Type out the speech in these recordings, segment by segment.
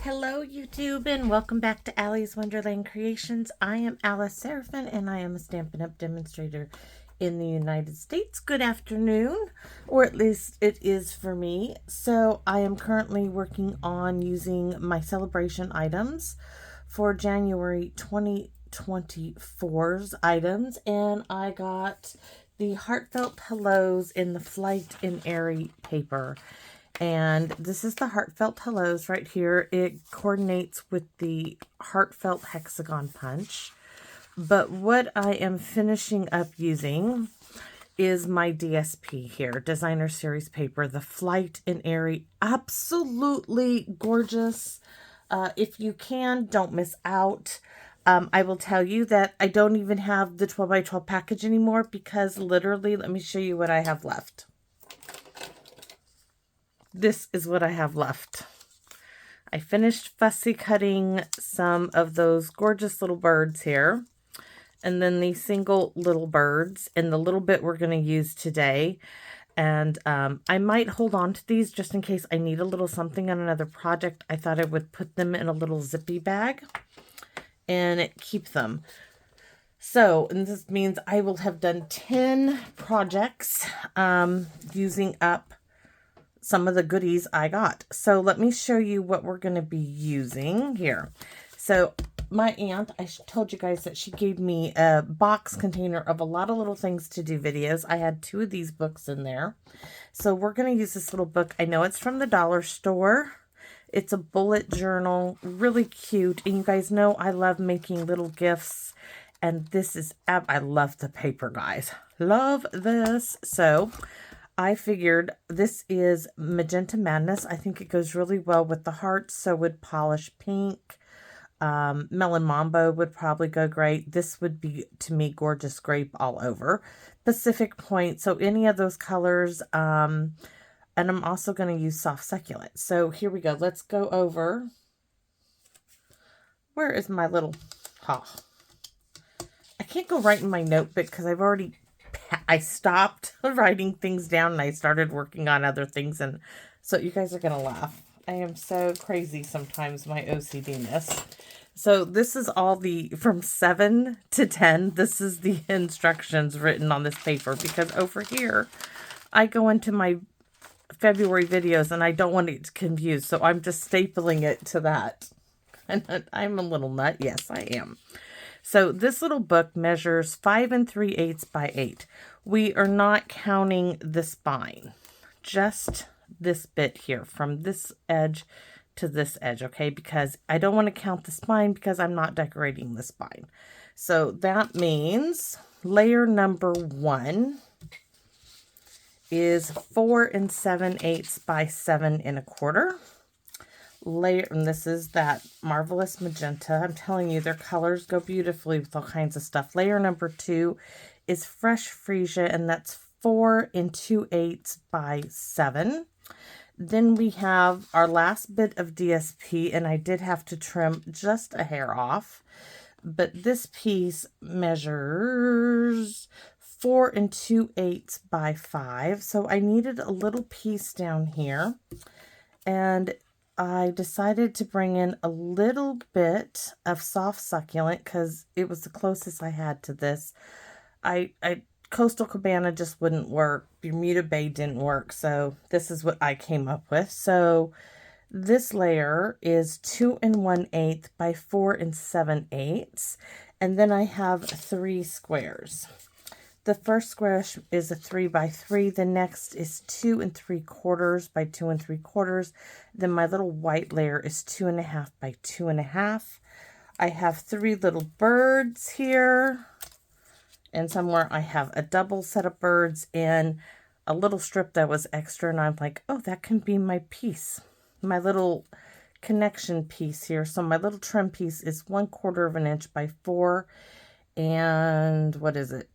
Hello YouTube and welcome back to Allie's Wonderland Creations. I am Alice Seraphin and I am a Stampin' Up! Demonstrator in the United States. Good afternoon, or at least it is for me. So I am currently working on using my Sale-a-bration items for January 2024's items, and I got the Heartfelt Hellos in the Flight and Airy paper. And this is the Heartfelt Hellos right here. It coordinates with the Heartfelt Hexagon Punch. But what I am finishing up using is my DSP here, Designer Series paper, the Flight and Airy. Absolutely gorgeous. If you can, don't miss out. I will tell you that I don't even have the 12 by 12 package anymore because literally, let me show you what I have left. This is what I have left. I finished fussy cutting some of those gorgeous little birds here. And then these single little birds. And the little bit we're going to use today. And I might hold on to these just in case I need a little something on another project. I thought I would put them in a little zippy bag and keep them. So, and this means I will have done 10 projects using up some of the goodies I got. So let me show you what we're going to be using here. So my aunt, I told you guys that she gave me a box container of a lot of little things to do videos. I had 2 of these books in there. So we're going to use this little book. I know it's from the dollar store. It's a bullet journal, really cute. And you guys know I love making little gifts. And this is, I love the paper, guys. Love this. So I figured this is Magenta Madness. I think it goes really well with the hearts. So would Polish Pink. Melon Mambo would probably go great. This would be, to me, Gorgeous Grape all over. Pacific Point. So any of those colors. And I'm also going to use Soft Succulent. So here we go. Let's go over. Where is my little... Oh. I can't go right in my notebook because I stopped writing things down and I started working on other things. And so you guys are going to laugh. I am so crazy sometimes, my OCD-ness. So this is all from 7 to 10. This is the instructions written on this paper because over here, I go into my February videos and I don't want it to confuse. So I'm just stapling it to that. And I'm a little nut. Yes, I am. So this little book measures 5 3/8 by 8. We are not counting the spine, just this bit here from this edge to this edge, okay? Because I don't want to count the spine because I'm not decorating the spine. So that means layer number 1 is 4 7/8 by 7 1/4. Layer, and this is that Marvelous Magenta. I'm telling you, their colors go beautifully with all kinds of stuff. Layer number 2 is Fresh Freesia, and that's 4 2/8 by 7. Then we have our last bit of DSP, and I did have to trim just a hair off. But this piece measures 4 2/8 by 5. So I needed a little piece down here. And I decided to bring in a little bit of Soft Succulent because it was the closest I had to this. Coastal Cabana just wouldn't work. Bermuda Bay didn't work. So this is what I came up with. So this layer is 2 1/8 by 4 7/8. And then I have 3 squares. The first square is a 3 by 3. The next is 2 3/4 by 2 3/4. Then my little white layer is 2 1/2 by 2 1/2. I have 3 little birds here. And somewhere I have a double set of birds and a little strip that was extra. And I'm like, oh, that can be my piece. My little connection piece here. So my little trim piece is 1/4 inch by 4. And what is it?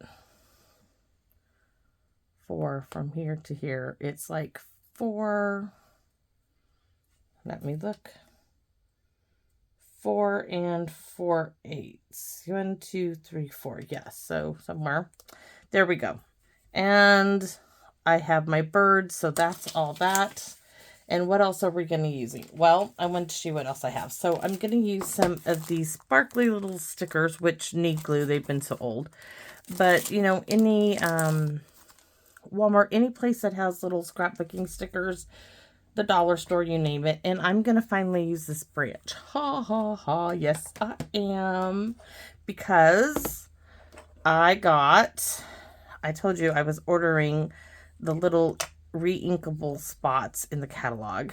4 from here to here. It's like 4. Let me look. 4 4/8. 1, 2, 3, 4. Yes. So somewhere. There we go. And I have my birds. So that's all that. And what else are we going to be using? Well, I want to show you what else I have. So I'm going to use some of these sparkly little stickers, which need glue. They've been so old. But, you know, any Walmart, any place that has little scrapbooking stickers, the dollar store, you name it. And I'm going to finally use this branch. Ha, ha, ha. Yes, I am. Because I told you I was ordering the little re-inkable spots in the catalog.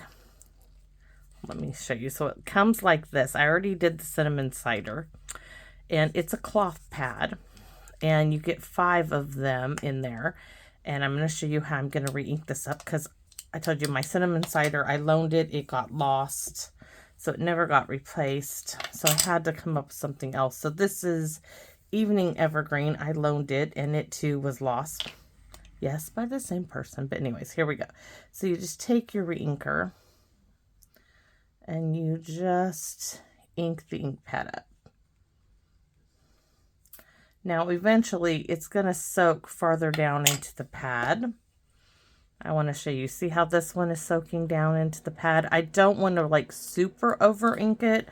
Let me show you. So it comes like this. I already did the cinnamon cider. And it's a cloth pad. And you get 5 of them in there. And I'm going to show you how I'm going to re-ink this up. Because I told you my cinnamon cider, I loaned it. It got lost. So it never got replaced. So I had to come up with something else. So this is Evening Evergreen. I loaned it. And it too was lost. Yes, by the same person. But anyways, here we go. So you just take your re-inker. And you just ink the ink pad up. Now, eventually, it's going to soak farther down into the pad. I want to show you. See how this one is soaking down into the pad? I don't want to, like, super over ink it.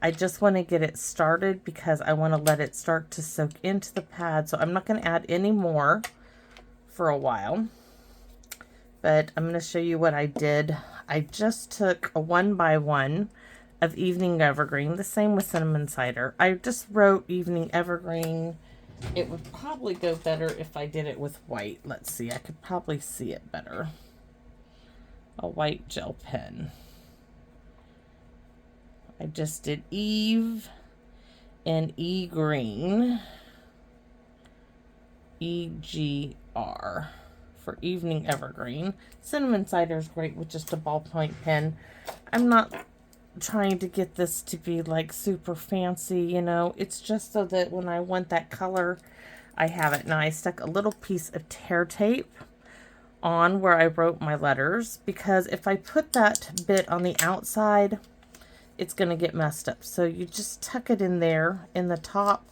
I just want to get it started because I want to let it start to soak into the pad. So I'm not going to add any more for a while. But I'm going to show you what I did. I just took a 1x1 of Evening Evergreen. The same with Cinnamon Cider. I just wrote Evening Evergreen. It would probably go better if I did it with white. Let's see. I could probably see it better. A white gel pen. I just did Eve and E Green. EGR for Evening Evergreen. Cinnamon Cider is great with just a ballpoint pen. I'm not trying to get this to be like super fancy, you know. It's just so that when I want that color, I have it. Now I stuck a little piece of tear tape on where I wrote my letters, because if I put that bit on the outside, it's going to get messed up. So you just tuck it in there in the top,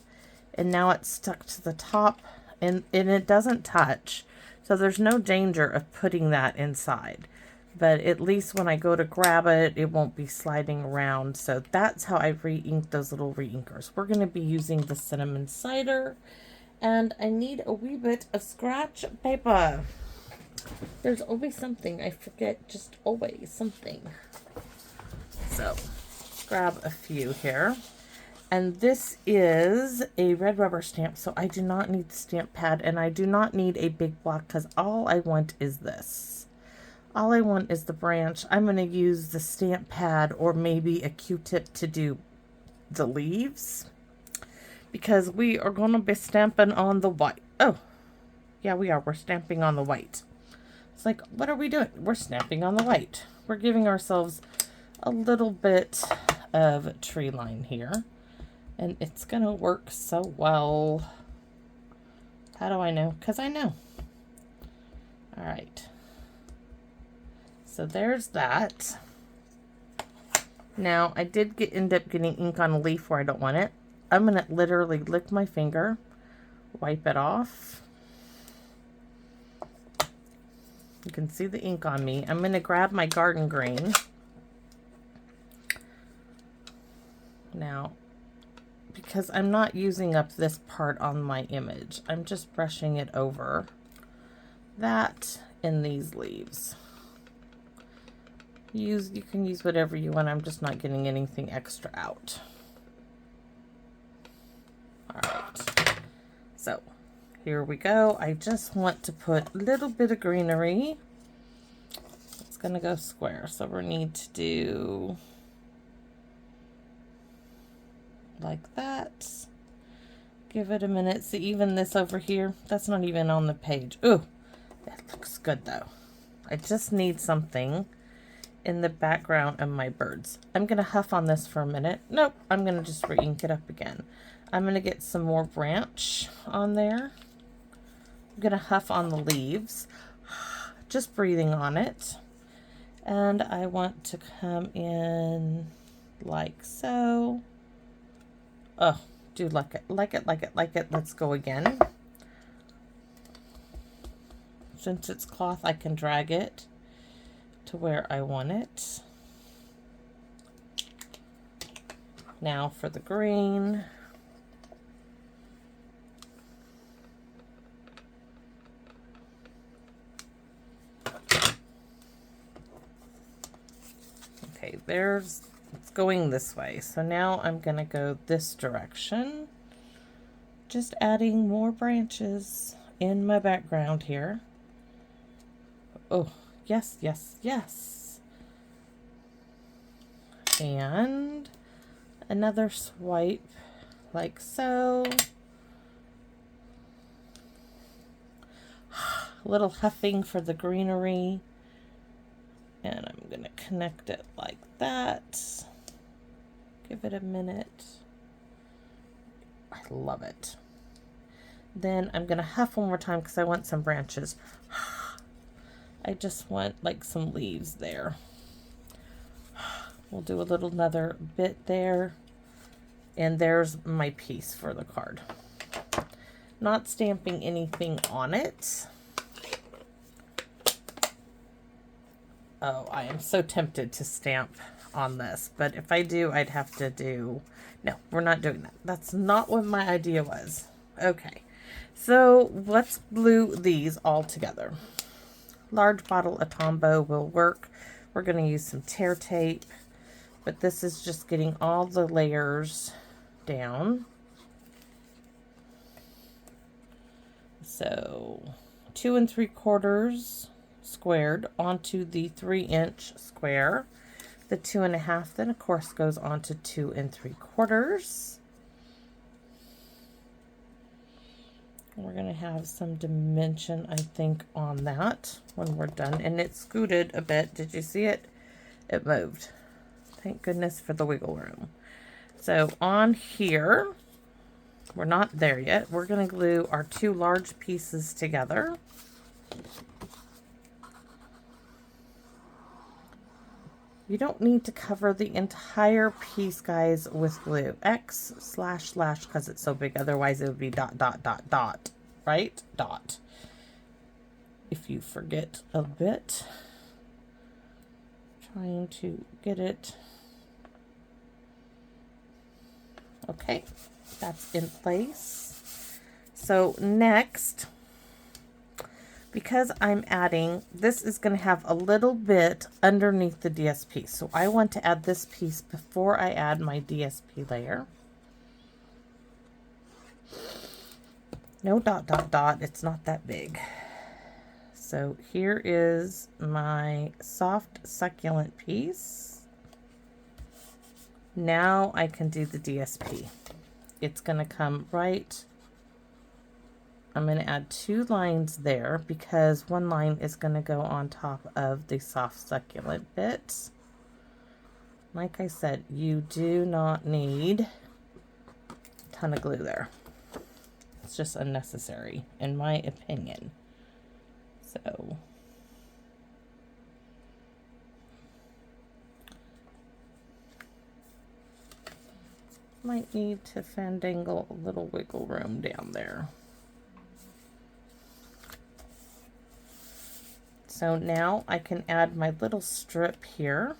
and now it's stuck to the top, and it doesn't touch. So there's no danger of putting that inside. But at least when I go to grab it, it won't be sliding around. So that's how I re-inked those little re-inkers. We're going to be using the Cinnamon Cider. And I need a wee bit of scratch paper. There's always something. I forget, just always something. So grab a few here. And this is a red rubber stamp. So I do not need the stamp pad. And I do not need a big block because all I want is this. All I want is the branch. I'm going to use the stamp pad or maybe a Q-tip to do the leaves, because we are going to be stamping on the white. Oh, yeah, we are. We're stamping on the white. It's like, what are we doing? We're stamping on the white. We're giving ourselves a little bit of tree line here, and it's going to work so well. How do I know? Because I know. All right. So there's that. Now, I did end up getting ink on a leaf where I don't want it. I'm going to literally lick my finger, wipe it off. You can see the ink on me. I'm going to grab my garden green. Now, because I'm not using up this part on my image, I'm just brushing it over that in these leaves. You can use whatever you want. I'm just not getting anything extra out. All right. So here we go. I just want to put a little bit of greenery. It's going to go square. So we need to do like that. Give it a minute. See, even this over here, that's not even on the page. Ooh, that looks good though. I just need something in the background of my birds. I'm going to huff on this for a minute. Nope, I'm going to just re-ink it up again. I'm going to get some more branch on there. I'm going to huff on the leaves, just breathing on it. And I want to come in like so. Oh, do like it, like it, like it, like it. Let's go again. Since it's cloth, I can drag it to where I want it. Now for the green. Okay, it's going this way. So now I'm going to go this direction. Just adding more branches in my background here. Oh, yes, yes, yes. And another swipe like so. A little huffing for the greenery. And I'm going to connect it like that. Give it a minute. I love it. Then I'm going to huff one more time because I want some branches. I just want like some leaves there. We'll do another bit there. And there's my piece for the card. Not stamping anything on it. Oh, I am so tempted to stamp on this, but if I do, I'd have to do... No, we're not doing that. That's not what my idea was. Okay, so let's glue these all together. Large bottle of Tombow will work. We're going to use some tear tape, but this is just getting all the layers down. So 2 3/4 squared onto the 3-inch square. The 2.5 then of course goes onto 2 3/4. We're going to have some dimension, I think, on that when we're done. And it scooted a bit. Did you see it? It moved. Thank goodness for the wiggle room. So on here, we're not there yet. We're going to glue our 2 large pieces together. You don't need to cover the entire piece, guys, with glue. X / because it's so big. Otherwise, it would be dot, dot, dot, dot. Right? Dot. If you forget a bit. Trying to get it. Okay. That's in place. So next... because I'm adding, this is going to have a little bit underneath the DSP. So I want to add this piece before I add my DSP layer. No dot, dot, dot. It's not that big. So here is my soft succulent piece. Now I can do the DSP. It's going to come right... I'm going to add 2 lines there because one line is going to go on top of the soft succulent bit. Like I said, you do not need a ton of glue there. It's just unnecessary, in my opinion. So, might need to fandangle a little wiggle room down there. So now I can add my little strip here,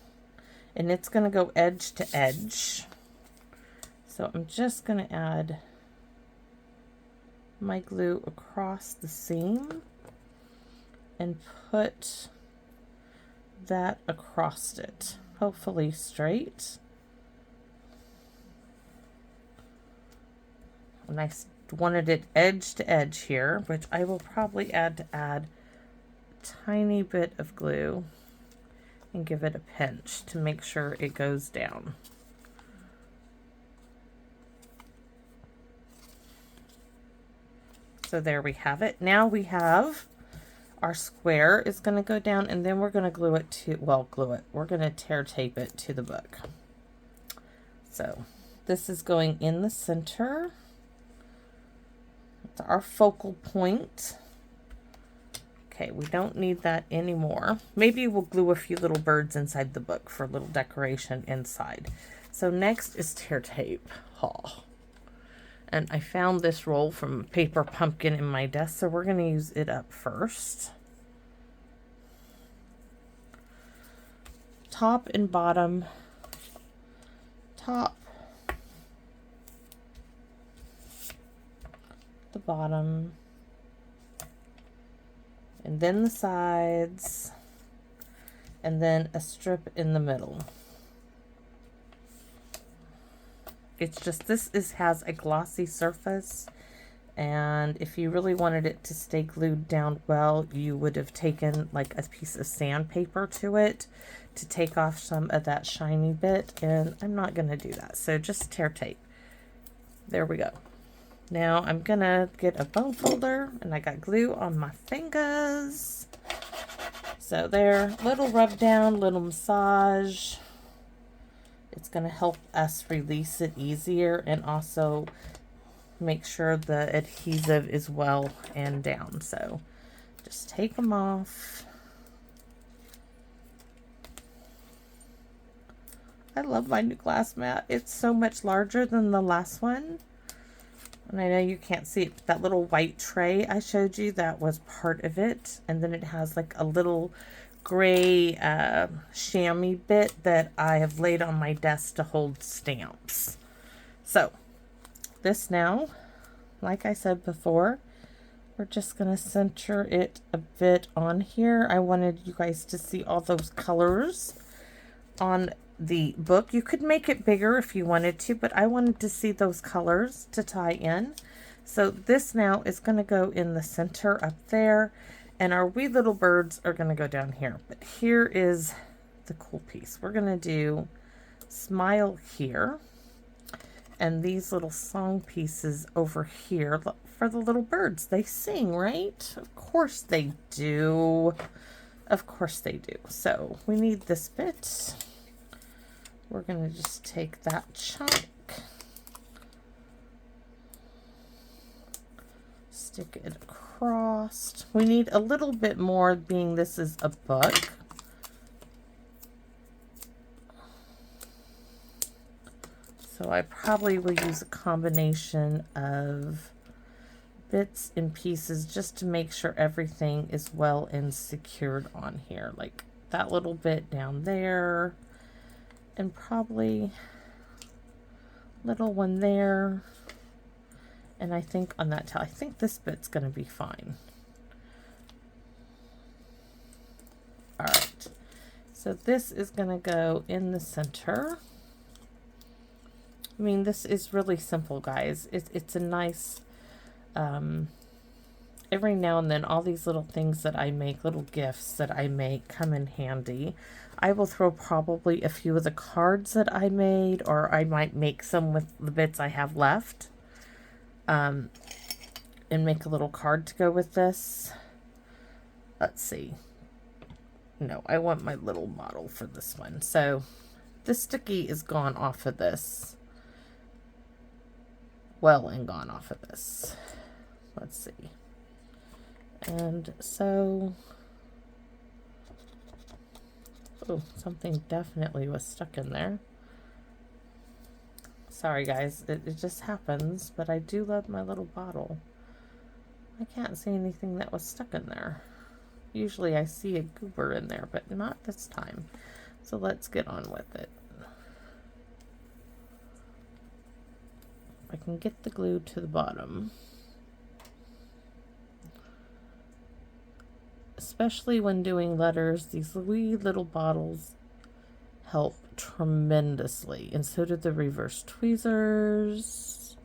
and it's going to go edge to edge. So I'm just going to add my glue across the seam and put that across it, hopefully straight. And I wanted it edge to edge here, which I will probably add tiny bit of glue and give it a pinch to make sure it goes down. So there we have it. Now we have our square is going to go down, and then we're going to glue it to, well, we're going to tear tape it to the book. So this is going in the center. It's our focal point. Okay, we don't need that anymore. Maybe we'll glue a few little birds inside the book for a little decoration inside. So next is tear tape. Oh. And I found this roll from Paper Pumpkin in my desk, so we're going to use it up first. top and bottom, top, the bottom, and then the sides, and then a strip in the middle. It's just, has a glossy surface, and if you really wanted it to stay glued down well, you would have taken like a piece of sandpaper to it to take off some of that shiny bit, and I'm not going to do that. So just tear tape. There we go. Now I'm going to get a bone folder, and I got glue on my fingers. So there, little rub down, little massage. It's going to help us release it easier and also make sure the adhesive is well and down. So just take them off. I love my new glass mat. It's so much larger than the last one. And I know you can't see it, but that little white tray I showed you, that was part of it. And then it has like a little gray chamois bit that I have laid on my desk to hold stamps. So this now, like I said before, we're just going to center it a bit on here. I wanted you guys to see all those colors on the book. You could make it bigger if you wanted to, but I wanted to see those colors to tie in. So this now is going to go in the center up there, and our wee little birds are going to go down here. But here is the cool piece. We're going to do smile here, and these little song pieces over here for the little birds. They sing, right? Of course they do. Of course they do. So we need this bit. We're going to just take that chunk, stick it across. We need a little bit more, being this is a book. So I probably will use a combination of bits and pieces just to make sure everything is well and secured on here. Like that little bit down there, and probably little one there. And I think on that tail, I think this bit's going to be fine. All right. So this is going to go in the center. I mean, this is really simple, guys. It's a nice, every now and then, all these little things that I make, little gifts that I make, come in handy. I will throw probably a few of the cards that I made, or I might make some with the bits I have left, and make a little card to go with this. Let's see. No, I want my little model for this one. So the sticky is gone off of this. Well, and gone off of this. Let's see. And so, oh, something definitely was stuck in there. Sorry guys, it just happens, but I do love my little bottle. I can't see anything that was stuck in there. Usually I see a goober in there, but not this time. So let's get on with it. I can get the glue to the bottom. Especially when doing letters, these wee little bottles help tremendously, and so do the reverse tweezers.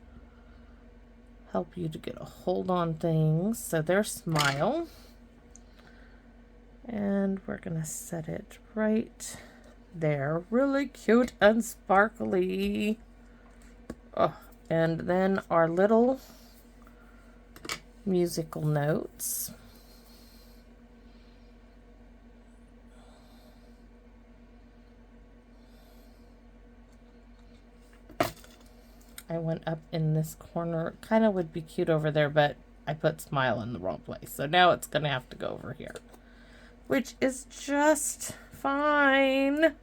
Help you to get a hold on things. So there's smile. And we're gonna set it right there. Really cute and sparkly. Oh, and then our little musical notes. I went up in this corner. Kind of would be cute over there, but I put smile in the wrong place. So now it's going to have to go over here, which is just fine.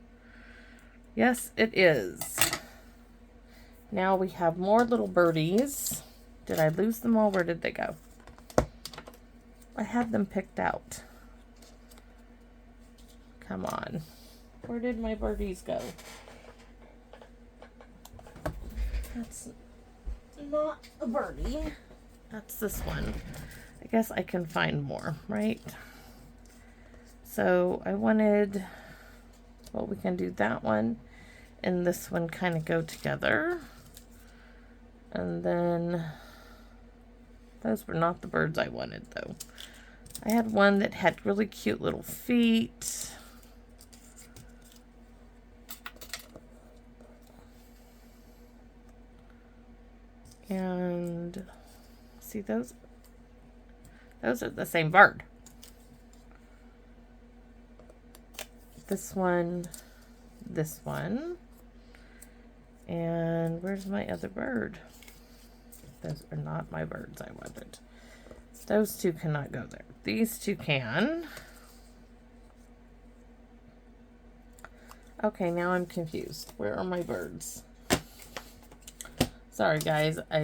Yes, it is. Now we have more little birdies. Did I lose them all? Where did they go? I had them picked out. Come on. Where did my birdies go? That's not a birdie. That's this one. I guess I can find more, right? So I wanted, well, we can do that one and this one kind of go together. And then those were not the birds I wanted though. I had one that had really cute little feet. And see, those are the same bird. This one, and where's my other bird? Those are not my birds I wanted. Those two cannot go there. These two can. Okay, now I'm confused. Where are my birds? Sorry guys, I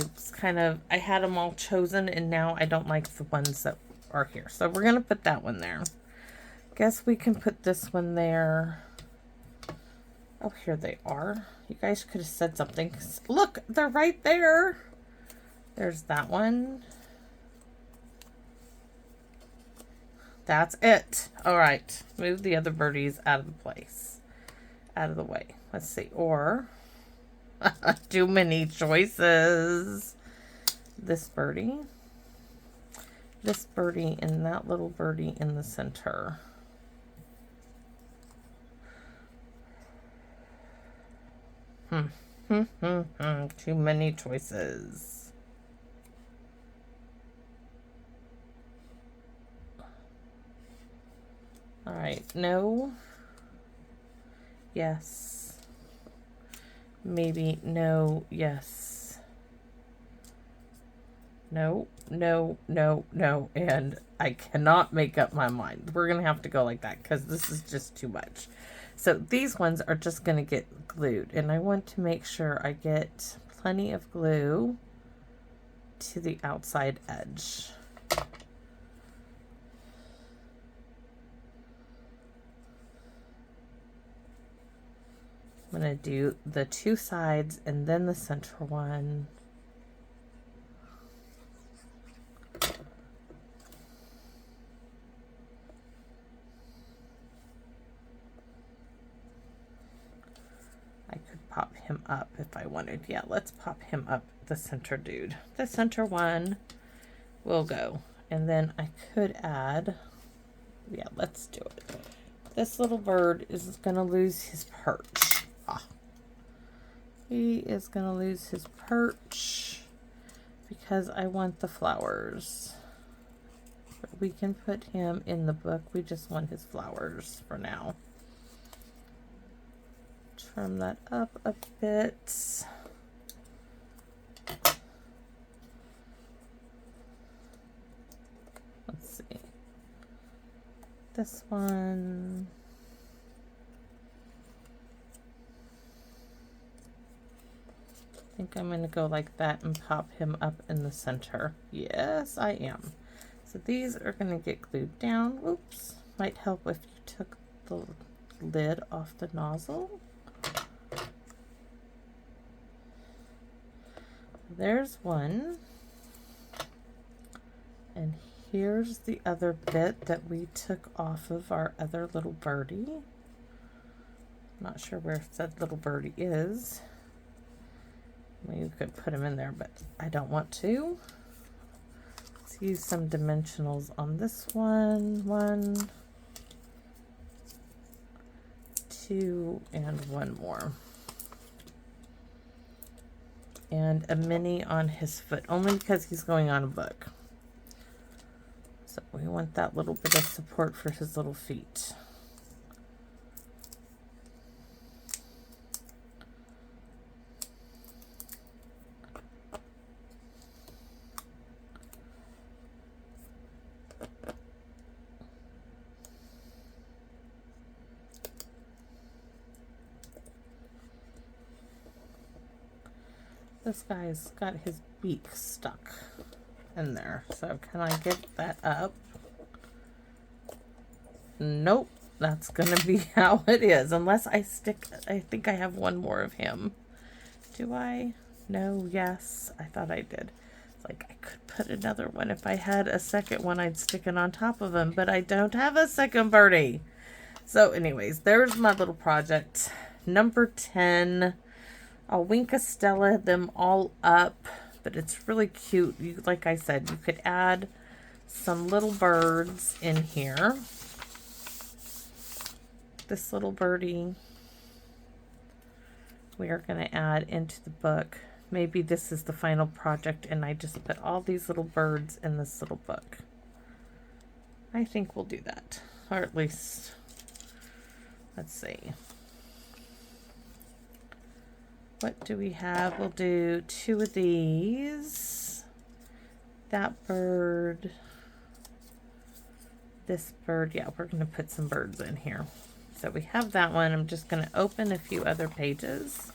had them all chosen and now I don't like the ones that are here. So we're going to put that one there. Guess we can put this one there. Oh, here they are. You guys could have said something. Look, they're right there. There's that one. That's it. All right. Move the other birdies out of the place. Out of the way. Let's see. Or, too many choices. This birdie, and that little birdie in the center. Too many choices. All right, no, yes, maybe, no, yes, no, no, no, no, and I cannot make up my mind. We're gonna have to go like that because this is just too much. So these ones are just gonna get glued, and I want to make sure I get plenty of glue to the outside edge. I'm going to do the two sides and then the center one. I could pop him up if I wanted. Yeah, let's pop him up, the center dude. The center one will go. And then I could add, yeah, let's do it. This little bird is going to lose his perch. He is going to lose his perch because I want the flowers. But we can put him in the book. We just want his flowers for now. Trim that up a bit. Let's see. This one. I think I'm going to go like that and pop him up in the center. Yes, I am. So these are going to get glued down. Oops. Might help if you took the lid off the nozzle. There's one. And here's the other bit that we took off of our other little birdie. Not sure where said little birdie is. You could put them in there, but I don't want to. Let's use some dimensionals on this one. 1, 2, and one more. And a mini on his foot, only because he's going on a book. So we want that little bit of support for his little feet. This guy's got his beak stuck in there. So can I get that up? Nope, that's going to be how it is. Unless I stick, I think I have one more of him. Do I? No, yes. I thought I did. It's like I could put another one. If I had a second one, I'd stick it on top of him. But I don't have a second birdie. So anyways, there's my little project. Number 10. I'll wink a Stella them all up. But it's really cute. You, like I said, you could add some little birds in here. This little birdie we are going to add into the book. Maybe this is the final project and I just put all these little birds in this little book. I think we'll do that. Or at least, let's see. What do we have? We'll do 2 of these. That bird. This bird. Yeah, we're going to put some birds in here. So we have that one. I'm just going to open a few other pages.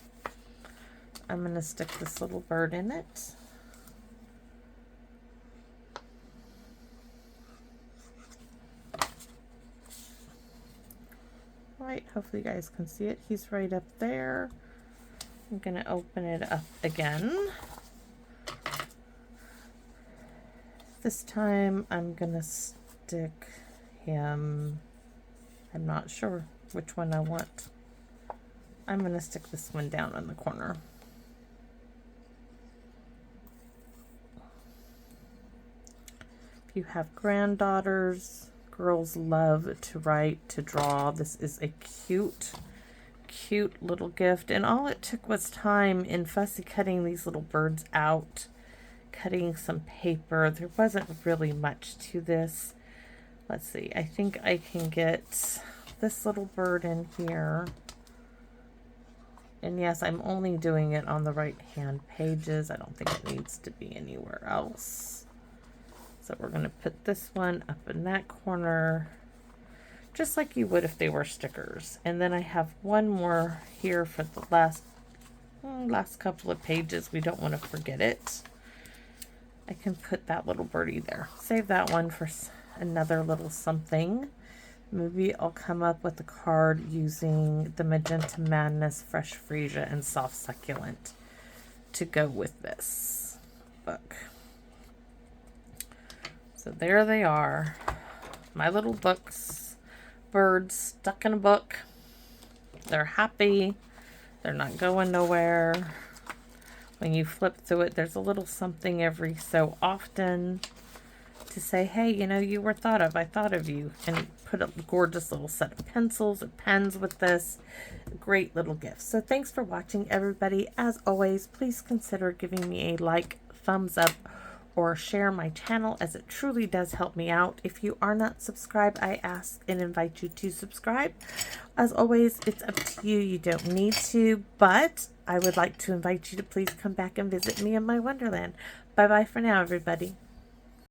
I'm going to stick this little bird in it. Right, hopefully you guys can see it. He's right up there. I'm going to open it up again. This time I'm going to stick him, I'm not sure which one I want. I'm going to stick this one down in the corner. If you have granddaughters, girls love to write, to draw. This is a cute, cute little gift. And all it took was time in fussy cutting these little birds out, cutting some paper. There wasn't really much to this. Let's see, I think I can get this little bird in here. And yes, I'm only doing it on the right hand pages. I don't think it needs to be anywhere else. So we're going to put this one up in that corner, just like you would if they were stickers. And then I have one more here for the last couple of pages. We don't want to forget it. I can put that little birdie there. Save that one for another little something. Maybe I'll come up with a card using the Magenta Madness, Fresh Freesia, and Soft Succulent to go with this book. So there they are. My little books. Birds stuck in a book. They're happy. They're not going nowhere. When you flip through it, there's a little something every so often to say, hey, you know, you were thought of. I thought of you. And put a gorgeous little set of pencils or pens with this. Great little gift. So thanks for watching, everybody. As always, please consider giving me a like, thumbs up, or share my channel, as it truly does help me out. If you are not subscribed, I ask and invite you to subscribe. As always, it's up to you. You don't need to, but I would like to invite you to please come back and visit me in my wonderland. Bye-bye for now, everybody.